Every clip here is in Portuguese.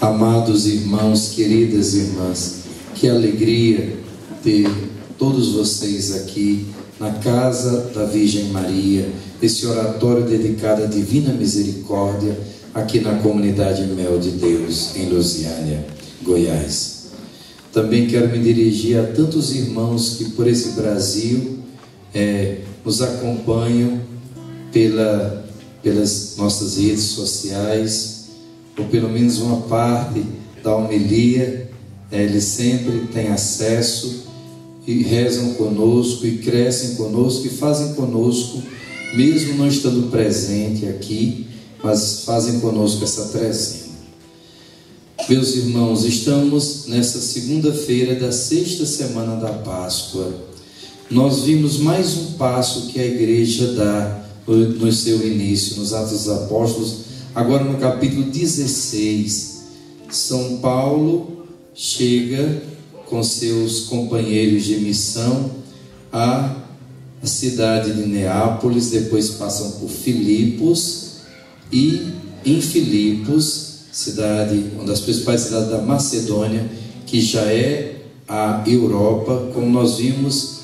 Amados irmãos, queridas irmãs, que alegria ter todos vocês aqui na Casa da Virgem Maria, esse oratório dedicado à Divina Misericórdia, aqui na comunidade Mel de Deus, em Lusiânia, Goiás. Também quero me dirigir a tantos irmãos que por esse Brasil nos acompanham pelas nossas redes sociais, ou pelo menos uma parte da homilia, eles sempre têm acesso e rezam conosco e crescem conosco e fazem conosco, mesmo não estando presente aqui, mas fazem conosco essa trezena. Meus irmãos, estamos nessa segunda-feira da sexta semana da Páscoa. Nós vimos mais um passo que a igreja dá no seu início, nos Atos dos Apóstolos. Agora no capítulo 16, São Paulo chega com seus companheiros de missão à cidade de Neápolis, depois passam por Filipos, e em Filipos, uma das principais cidades da Macedônia, que já é a Europa, como nós vimos,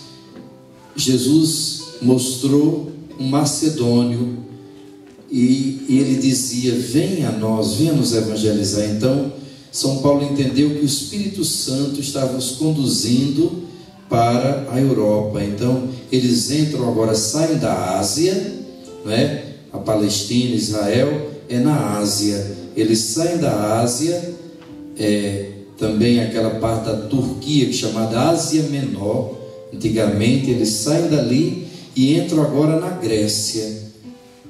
Jesus mostrou um macedônio, e ele dizia: venha a nós, venha nos evangelizar. Então São Paulo entendeu que o Espírito Santo estava nos conduzindo para a Europa. Então eles entram agora, saem da Ásia, a Palestina, Israel é na Ásia, eles saem da Ásia, também aquela parte da Turquia, chamada Ásia Menor, antigamente eles saem dali e entram agora na Grécia,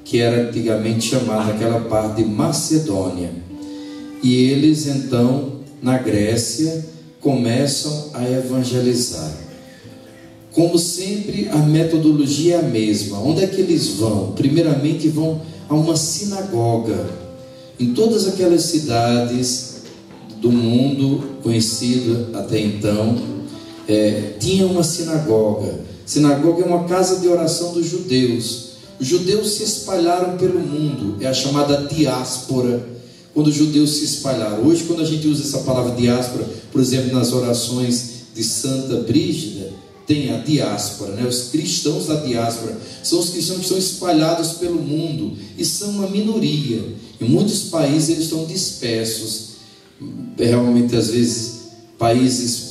que era antigamente chamada aquela parte de Macedônia. E eles então, na Grécia, começam a evangelizar. Como sempre, a metodologia é a mesma. Onde é que eles vão? Primeiramente vão a uma sinagoga. Em todas aquelas cidades do mundo conhecido até então, tinha uma sinagoga. Sinagoga é uma casa de oração dos judeus. Os judeus se espalharam pelo mundo, é a chamada diáspora, quando os judeus se espalharam. Hoje, quando a gente usa essa palavra diáspora, por exemplo, nas orações de Santa Brígida, tem a diáspora, os cristãos da diáspora, são os cristãos que estão espalhados pelo mundo, e são uma minoria. Em muitos países eles estão dispersos, realmente às vezes, países,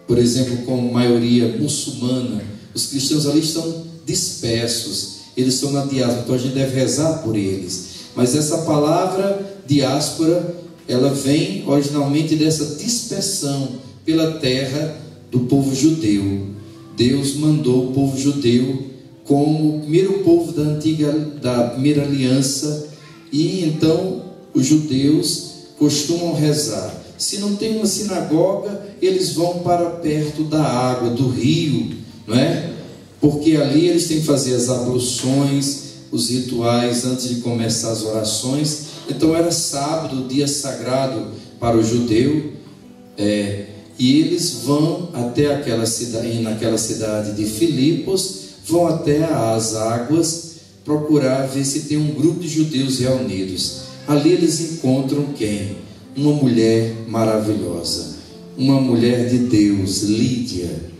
por exemplo, com maioria muçulmana, os cristãos ali estão dispersos, eles estão na diáspora, então a gente deve rezar por eles. Mas essa palavra diáspora, ela vem originalmente dessa dispersão pela terra do povo judeu. Deus mandou o povo judeu como o primeiro povo da primeira aliança, e então os judeus costumam rezar. Se não tem uma sinagoga, eles vão para perto da água, do rio, porque ali eles têm que fazer as abluções, os rituais antes de começar as orações. Então era sábado, dia sagrado para o judeu, e eles vão até naquela cidade de Filipos, vão até as águas procurar ver se tem um grupo de judeus reunidos. Ali eles encontram quem? Uma mulher maravilhosa, uma mulher de Deus, Lídia.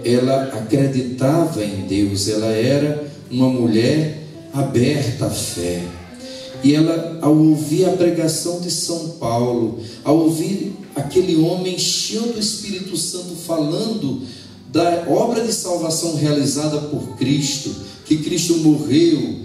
Ela acreditava em Deus, ela era uma mulher aberta à fé, e ela, ao ouvir a pregação de São Paulo, ao ouvir aquele homem cheio do Espírito Santo falando da obra de salvação realizada por Cristo, que Cristo morreu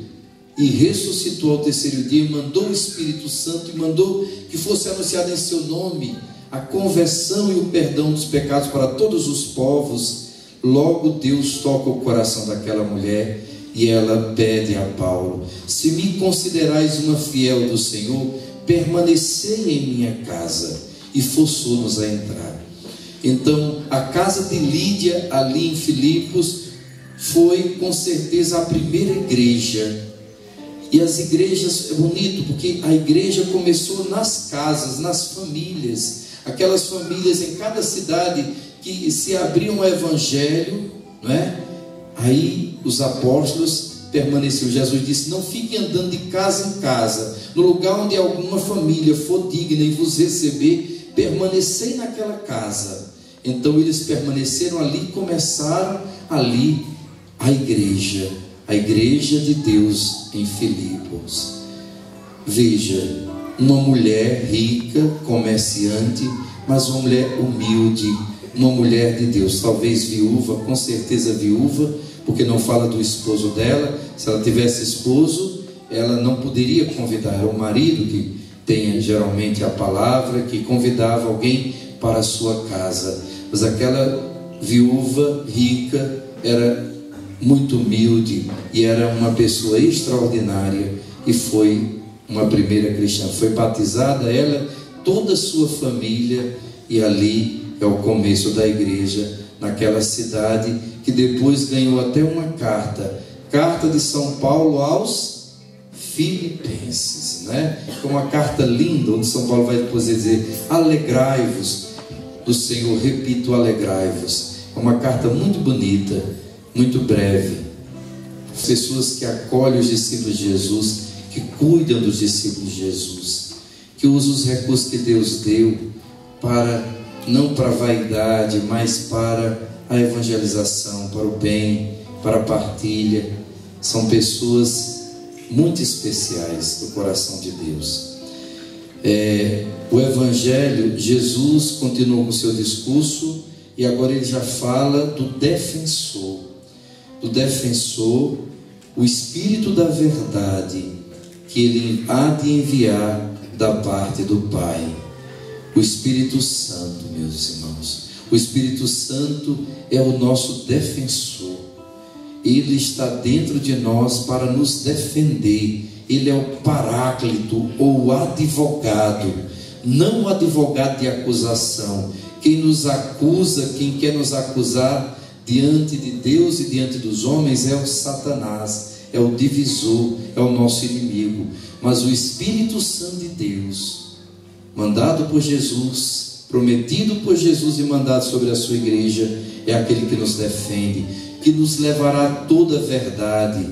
e ressuscitou ao terceiro dia, mandou o Espírito Santo e mandou que fosse anunciado em seu nome a conversão e o perdão dos pecados para todos os povos. Logo Deus toca o coração daquela mulher e ela pede a Paulo: se me considerais uma fiel do Senhor, permanecei em minha casa. E forçou-nos a entrar. Então a casa de Lídia ali em Filipos foi com certeza a primeira igreja. E as igrejas, é bonito, porque a igreja começou nas casas, nas famílias. Aquelas famílias em cada cidade que se abriam ao evangelho, Aí os apóstolos permaneceram. Jesus disse: não fiquem andando de casa em casa, no lugar onde alguma família for digna e vos receber, permanecei naquela casa. Então eles permaneceram ali e começaram ali a igreja de Deus em Filipos. Veja, uma mulher rica, comerciante, mas uma mulher humilde, uma mulher de Deus, talvez viúva, com certeza viúva, porque não fala do esposo dela. Se ela tivesse esposo, ela não poderia convidar, era o marido que tem geralmente a palavra, que convidava alguém para a sua casa. Mas aquela viúva rica era muito humilde e era uma pessoa extraordinária, e foi uma primeira cristã. Foi batizada ela, toda a sua família, e ali é o começo da igreja naquela cidade, que depois ganhou até uma carta de São Paulo aos Filipenses, né? É uma carta linda, onde São Paulo vai depois dizer: alegrai-vos do Senhor. Repito, alegrai-vos. É uma carta muito bonita, muito breve. Pessoas que acolhem os discípulos de Jesus, que cuidam dos discípulos de Jesus, que usam os recursos que Deus deu para, não para a vaidade, mas para a evangelização, para o bem, para a partilha. São pessoas muito especiais do coração de Deus. O Evangelho, Jesus continuou com o seu discurso, e agora ele já fala do defensor, o Espírito da verdade, que ele há de enviar da parte do Pai. O Espírito Santo, meus irmãos, o Espírito Santo é o nosso defensor. Ele está dentro de nós para nos defender. Ele é o paráclito, ou o advogado, não o advogado de acusação. Quem nos acusa, quem quer nos acusar diante de Deus e diante dos homens é o Satanás, é o divisor, é o nosso inimigo. Mas o Espírito Santo de Deus, mandado por Jesus, prometido por Jesus e mandado sobre a sua igreja, é aquele que nos defende, que nos levará a toda a verdade,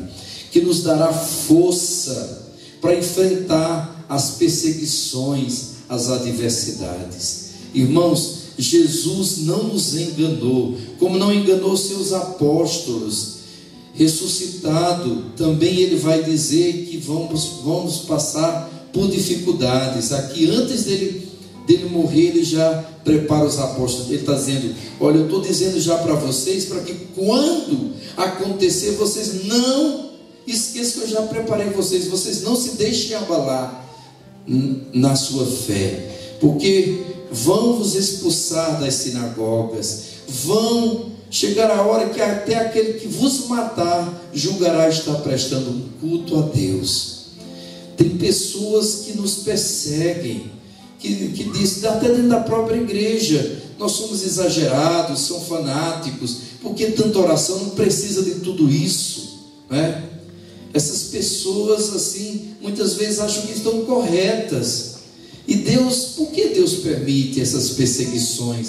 que nos dará força para enfrentar as perseguições, as adversidades. Irmãos, Jesus não nos enganou, como não enganou seus apóstolos. Ressuscitado, também ele vai dizer que vamos passar por dificuldades. Aqui, antes dele morrer, ele já prepara os apóstolos. Ele está dizendo: olha, eu estou dizendo já para vocês, para que quando acontecer, vocês não esqueçam que eu já preparei vocês. Vocês não se deixem abalar na sua fé, porque vão vos expulsar das sinagogas, vão chegar a hora que até aquele que vos matar julgará estar prestando um culto a Deus. Tem pessoas que nos perseguem, que dizem, até dentro da própria igreja, nós somos exagerados, são fanáticos, porque tanta oração, não precisa de tudo isso, né? Essas pessoas assim, muitas vezes acham que estão corretas. E Deus, por que Deus permite essas perseguições?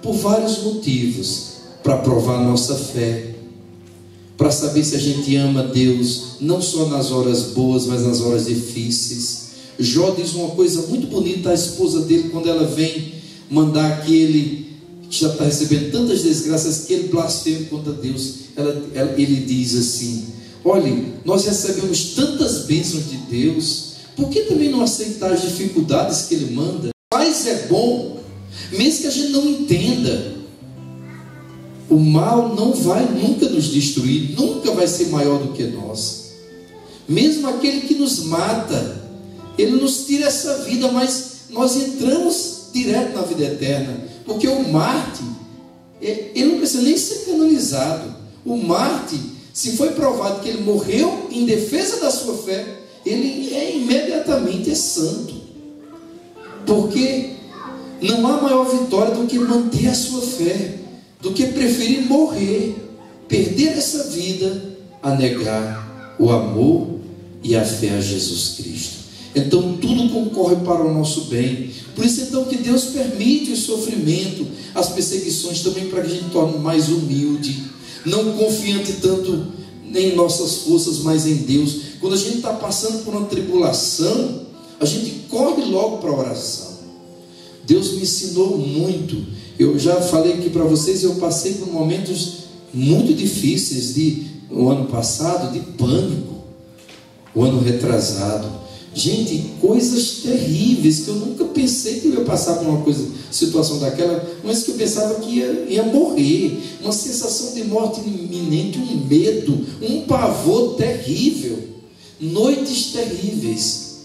Por vários motivos. Para provar a nossa fé, para saber se a gente ama Deus, não só nas horas boas, mas nas horas difíceis. Jó diz uma coisa muito bonita à esposa dele, quando ela vem mandar que ele já está recebendo tantas desgraças, que ele blasfema contra Deus. Ele diz assim: olhe, nós recebemos tantas bênçãos de Deus, por que também não aceitar as dificuldades que ele manda? Mas é bom, mesmo que a gente não entenda. O mal não vai nunca nos destruir, nunca vai ser maior do que nós. Mesmo aquele que nos mata, ele nos tira essa vida, mas nós entramos direto na vida eterna, porque o mártir, ele não precisa nem ser canonizado. O mártir, se foi provado que ele morreu em defesa da sua fé, ele imediatamente é santo, porque não há maior vitória do que manter a sua fé, do que preferir morrer, perder essa vida, a negar o amor e a fé a Jesus Cristo. Então tudo concorre para o nosso bem. Por isso então que Deus permite o sofrimento, as perseguições também, para que a gente torne mais humilde, não confiante tanto em nossas forças, mas em Deus. Quando a gente está passando por uma tribulação, a gente corre logo para a oração. Deus me ensinou muito. Eu já falei aqui para vocês, eu passei por momentos muito difíceis o ano passado, de pânico, o ano retrasado. Gente, coisas terríveis, que eu nunca pensei que eu ia passar por uma situação daquela, mas que eu pensava que ia morrer, uma sensação de morte iminente, um medo, um pavor terrível, noites terríveis,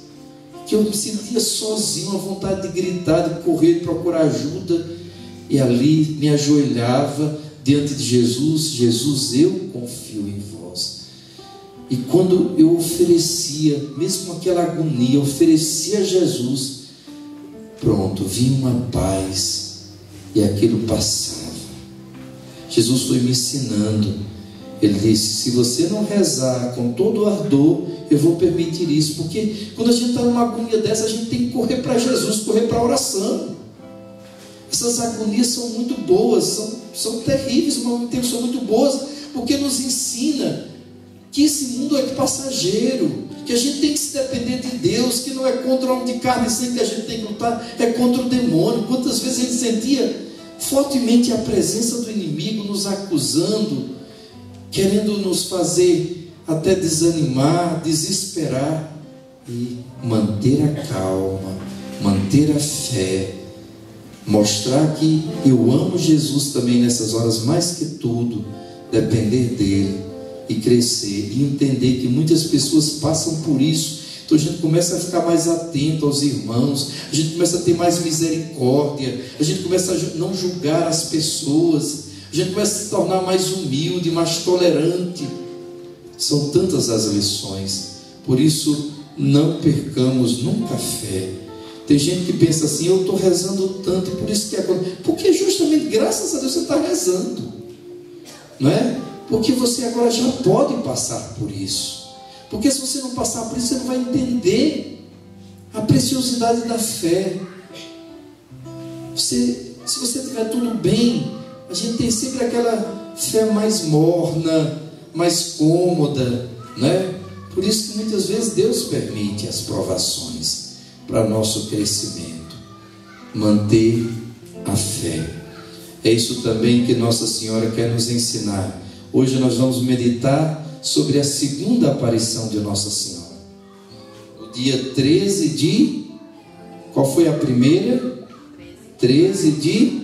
que eu me sentia sozinho, a vontade de gritar, de correr, de procurar ajuda, e ali me ajoelhava diante de Jesus. Jesus, eu confio em vós. E quando eu oferecia, mesmo aquela agonia, oferecia a Jesus, pronto, vinha uma paz, e aquilo passava. Jesus foi me ensinando. Ele disse: se você não rezar com todo o ardor, eu vou permitir isso. Porque quando a gente está numa agonia dessa, a gente tem que correr para Jesus, correr para a oração. Essas agonias são muito boas, são terríveis, mas ao mesmo tempo são muito boas, porque nos ensina que esse mundo é passageiro, que a gente tem que se depender de Deus, que não é contra o homem de carne e sangue que a gente tem que lutar, é contra o demônio. Quantas vezes a gente sentia fortemente a presença do inimigo nos acusando, querendo nos fazer até desanimar, desesperar, e manter a calma, manter a fé, mostrar que eu amo Jesus também nessas horas, mais que tudo, depender dele e crescer, e entender que muitas pessoas passam por isso. Então a gente começa a ficar mais atento aos irmãos, a gente começa a ter mais misericórdia, a gente começa a não julgar as pessoas, a gente começa a se tornar mais humilde, mais tolerante. São tantas as lições. Por isso, não percamos nunca a fé. Tem gente que pensa assim: eu estou rezando tanto, e por isso que acontece. Porque justamente, graças a Deus, você está rezando, não é? Porque você agora já pode passar por isso. Porque se você não passar por isso, você não vai entender a preciosidade da fé. Se você tiver tudo bem, a gente tem sempre aquela fé mais morna, mais cômoda, né? Por isso que muitas vezes Deus permite as provações para nosso crescimento. Manter a fé. É isso também que Nossa Senhora quer nos ensinar. Hoje nós vamos meditar sobre a segunda aparição de Nossa Senhora. No dia 13 de... Qual foi a primeira? 13 de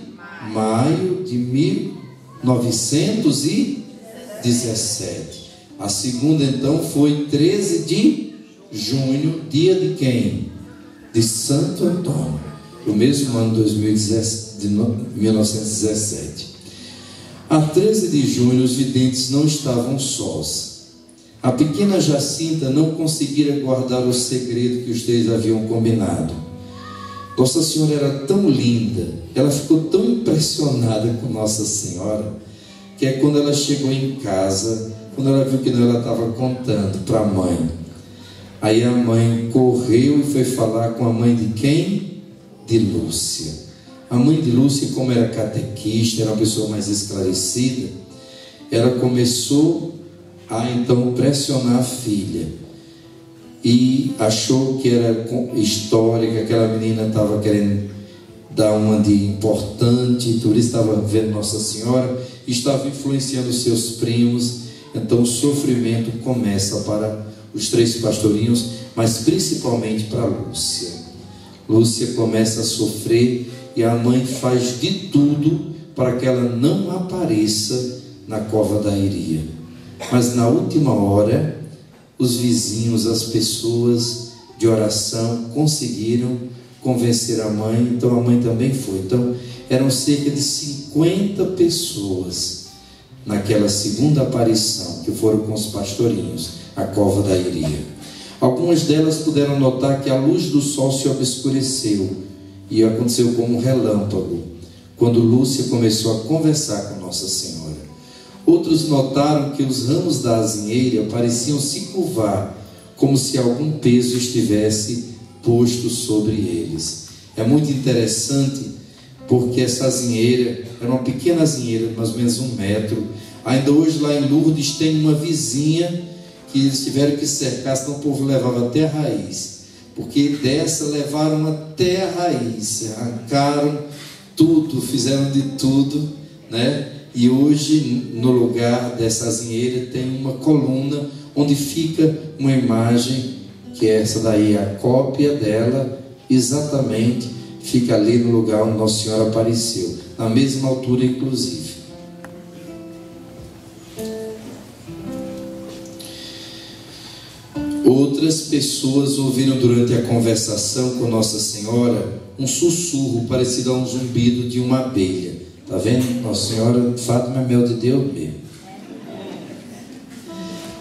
maio de 1917. A segunda então foi 13 de junho, dia de quem? De Santo Antônio, o mesmo ano de 1917. A 13 de junho os videntes não estavam sós. A pequena Jacinta não conseguira guardar o segredo que os três haviam combinado. Nossa Senhora era tão linda, ela ficou tão impressionada com Nossa Senhora, que é quando ela chegou em casa, quando ela viu que não, ela estava contando para a mãe. Aí a mãe correu e foi falar com a mãe de quem? De Lúcia. A mãe de Lúcia, como era catequista, era uma pessoa mais esclarecida, ela começou a então pressionar a filha, e achou que era história, que aquela menina estava querendo dar uma de importante, por isso estava vendo Nossa Senhora, estava influenciando os seus primos. Então o sofrimento começa para os três pastorinhos, mas principalmente para Lúcia. Lúcia começa a sofrer, e a mãe faz de tudo para que ela não apareça na cova da Iria. Mas na última hora, os vizinhos, as pessoas de oração conseguiram convencer a mãe, então a mãe também foi. Então eram cerca de 50 pessoas naquela segunda aparição, que foram com os pastorinhos, a cova da Iria. Algumas delas puderam notar que a luz do sol se obscureceu, e aconteceu como um relâmpago, quando Lúcia começou a conversar com Nossa Senhora. Outros notaram que os ramos da azinheira pareciam se curvar, como se algum peso estivesse posto sobre eles. É muito interessante, porque essa azinheira era uma pequena azinheira de mais ou menos 1 metro. Ainda hoje lá em Lourdes tem uma vizinha que eles tiveram que cercar, senão o povo levava até a raiz, porque dessa levaram até a raiz, arrancaram tudo, fizeram de tudo, né? E hoje no lugar dessa azinheira tem uma coluna onde fica uma imagem, que é essa daí, a cópia dela, exatamente, fica ali no lugar onde Nossa Senhora apareceu, na mesma altura inclusive. Outras pessoas ouviram durante a conversação com Nossa Senhora um sussurro parecido a um zumbido de uma abelha. Está vendo? Nossa Senhora, Fátima é mel de Deus mesmo.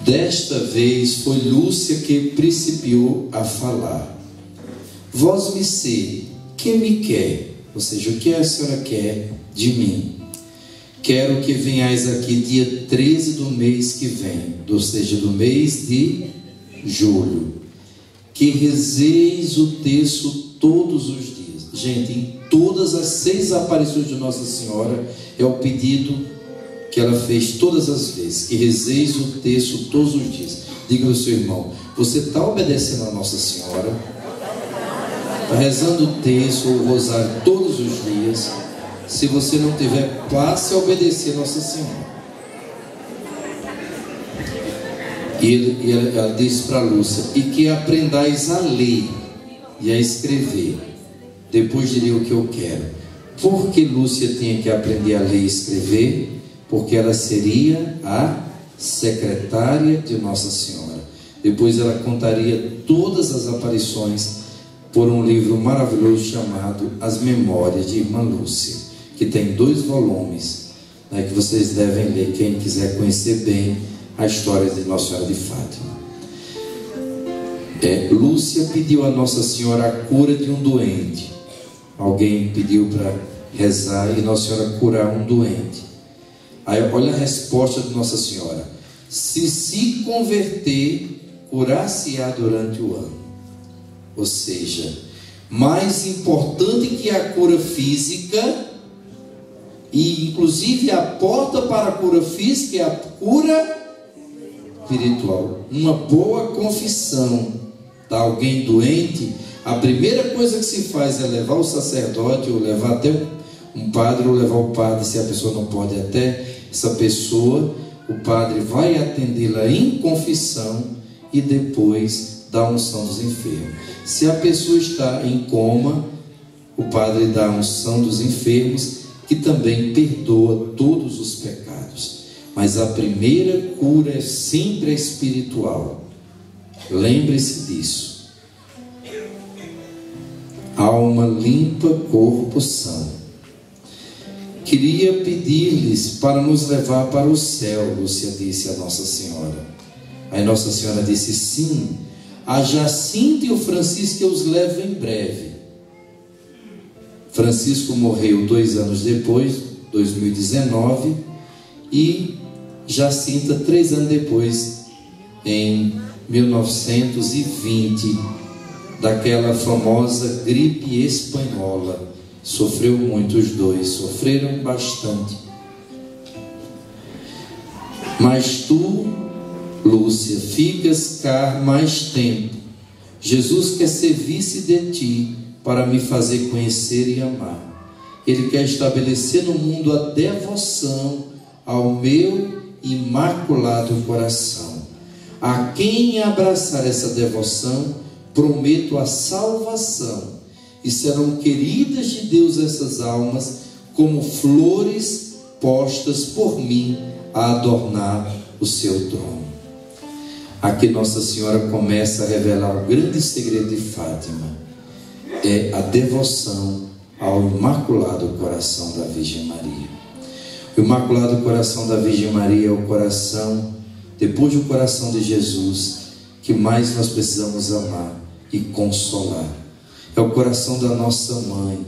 Desta vez foi Lúcia que principiou a falar. Vós me sei, quem me quer? Ou seja, o que a senhora quer de mim? Quero que venhais aqui dia 13 do mês que vem, ou seja, do mês de julho, que rezeis o terço todos os dias. Gente, em todas as 6 aparições de Nossa Senhora é o pedido que ela fez todas as vezes, que rezeis o terço todos os dias. Diga ao seu irmão: você está obedecendo a Nossa Senhora? Está rezando o terço ou o rosário todos os dias? Se você não tiver, passe a obedecer a Nossa Senhora. E ela disse para Lúcia: e que aprendais a ler e a escrever. Depois direi o que eu quero. Por que Lúcia tinha que aprender a ler e escrever? Porque ela seria a secretária de Nossa Senhora. Depois ela contaria todas as aparições por um livro maravilhoso chamado As Memórias de Irmã Lúcia, que tem 2 volumes, né, que vocês devem ler, quem quiser conhecer bem a história de Nossa Senhora de Fátima. Lúcia pediu a Nossa Senhora a cura de um doente. Alguém pediu para rezar e Nossa Senhora curar um doente. Aí olha a resposta de Nossa Senhora: se converter, curar-se-á durante o ano. Ou seja, mais importante que a cura física, e inclusive a porta para a cura física, é a cura espiritual. Uma boa confissão de alguém doente, a primeira coisa que se faz é levar o sacerdote, ou levar até um padre, ou levar o padre, se a pessoa não pode, até essa pessoa, o padre vai atendê-la em confissão e depois dá a unção dos enfermos. Se a pessoa está em coma, o padre dá a unção dos enfermos, que também perdoa todos os pecados. Mas a primeira cura é sempre a espiritual. Lembre-se disso. Alma limpa, corpo são. Queria pedir-lhes para nos levar para o céu, Lúcia disse a Nossa Senhora. Aí Nossa Senhora disse: sim, a Jacinta e o Francisco eu os levo em breve. Francisco morreu 2 anos depois, 2019, e Jacinta 3 anos depois, em 1920, daquela famosa gripe espanhola. Sofreu muito, os dois sofreram bastante. Mas tu, Lúcia, ficas cá mais tempo. Jesus quer servir-se de ti para me fazer conhecer e amar. Ele quer estabelecer no mundo a devoção ao meu imaculado coração. A quem abraçar essa devoção, prometo a salvação, e serão queridas de Deus essas almas, como flores postas por mim a adornar o seu trono. Aqui Nossa Senhora começa a revelar o grande segredo de Fátima. É a devoção ao Imaculado Coração da Virgem Maria. O Imaculado Coração da Virgem Maria é o coração, depois do coração de Jesus, que mais nós precisamos amar e consolar. É o coração da nossa mãe.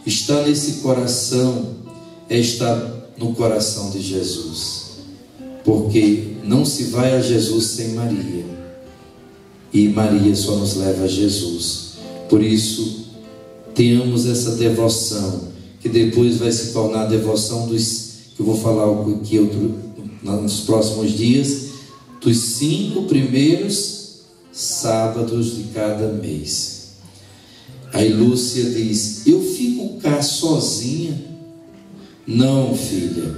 Estar nesse coração é estar no coração de Jesus, porque não se vai a Jesus sem Maria, e Maria só nos leva a Jesus. Por isso, tenhamos essa devoção, que depois vai se tornar a devoção dos, que eu vou falar aqui nos próximos dias, dos 5 primeiros sábados de cada mês. Aí Lúcia diz: eu fico cá sozinha? Não, filha,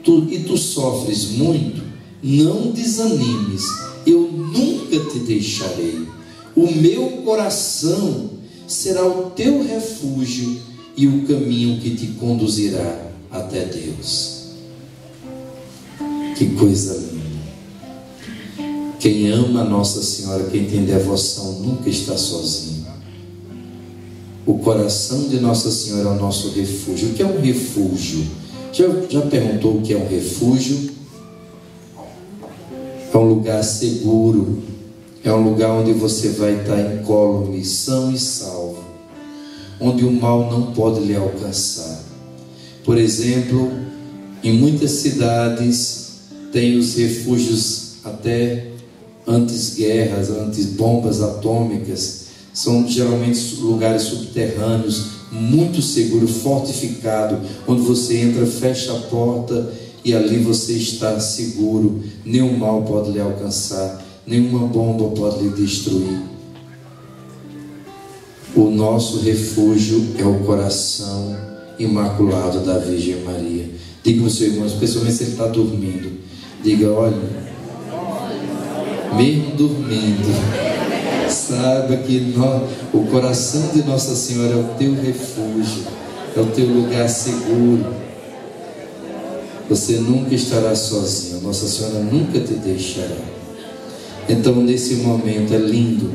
tu sofres muito? Não desanimes, eu nunca te deixarei. O meu coração será o teu refúgio e o caminho que te conduzirá até Deus. Que coisa linda! Quem ama Nossa Senhora, quem tem devoção, nunca está sozinho. O coração de Nossa Senhora é o nosso refúgio. O que é um refúgio? Já perguntou o que é um refúgio? É um lugar seguro, é um lugar onde você vai estar incólume, são e salvo, onde o mal não pode lhe alcançar. Por exemplo, em muitas cidades tem os refúgios até antes guerras, antes bombas atômicas. São geralmente lugares subterrâneos, muito seguro, fortificado, onde você entra, fecha a porta e ali você está seguro. Nenhum mal pode lhe alcançar, nenhuma bomba pode lhe destruir. O nosso refúgio é o coração imaculado da Virgem Maria. Diga ao seu irmão, especialmente se ele está dormindo, diga: olha, mesmo dormindo, saiba que o coração de Nossa Senhora é o teu refúgio, é o teu lugar seguro. Você nunca estará sozinho, Nossa Senhora nunca te deixará. Então, nesse momento é lindo,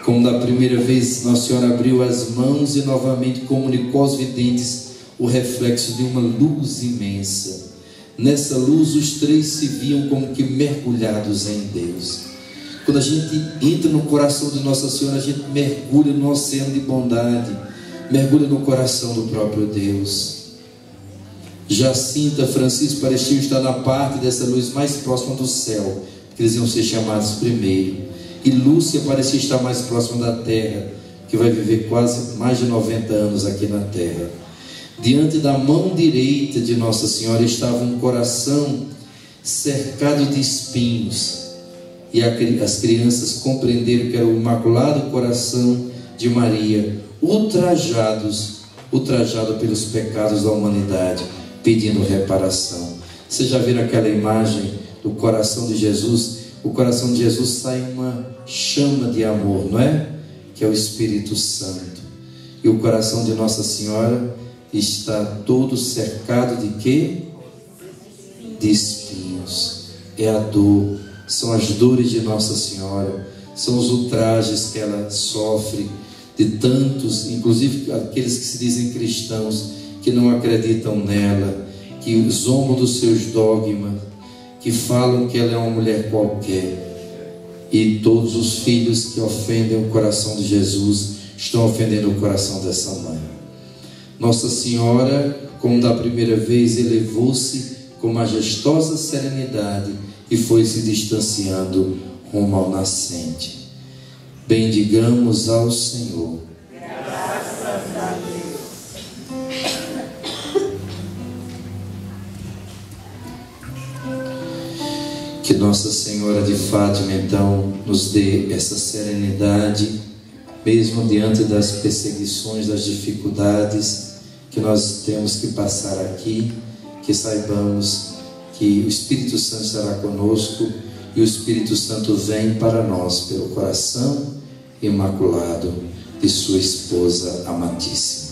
como da primeira vez Nossa Senhora abriu as mãos e novamente comunicou aos videntes o reflexo de uma luz imensa. Nessa luz os 3 se viam como que mergulhados em Deus. Quando a gente entra no coração de Nossa Senhora, a gente mergulha no oceano de bondade, mergulha no coração do próprio Deus. Jacinta, Francisco pareciam estar na parte dessa luz mais próxima do céu, porque eles iam ser chamados primeiro. E Lúcia parecia estar mais próxima da terra, que vai viver quase mais de 90 anos aqui na terra. Diante da mão direita de Nossa Senhora estava um coração cercado de espinhos. E as crianças compreenderam que era o Imaculado Coração de Maria, ultrajado pelos pecados da humanidade, pedindo reparação. Vocês já viram aquela imagem do coração de Jesus? O coração de Jesus sai uma chama de amor, não é? Que é o Espírito Santo. E o coração de Nossa Senhora está todo cercado de quê? De espinhos. É a dor, são as dores de Nossa Senhora, são os ultrajes que ela sofre de tantos, inclusive aqueles que se dizem cristãos, que não acreditam nela, que zombam dos seus dogmas, que falam que ela é uma mulher qualquer. E todos os filhos que ofendem o coração de Jesus estão ofendendo o coração dessa mãe. Nossa Senhora, como da primeira vez, elevou-se com majestosa serenidade e foi se distanciando rumo ao nascente. Bendigamos ao Senhor. Graças a Deus. Que Nossa Senhora de Fátima, então, nos dê essa serenidade, mesmo diante das perseguições, das dificuldades que nós temos que passar aqui, que saibamos que o Espírito Santo estará conosco e o Espírito Santo vem para nós pelo coração imaculado de sua esposa amadíssima.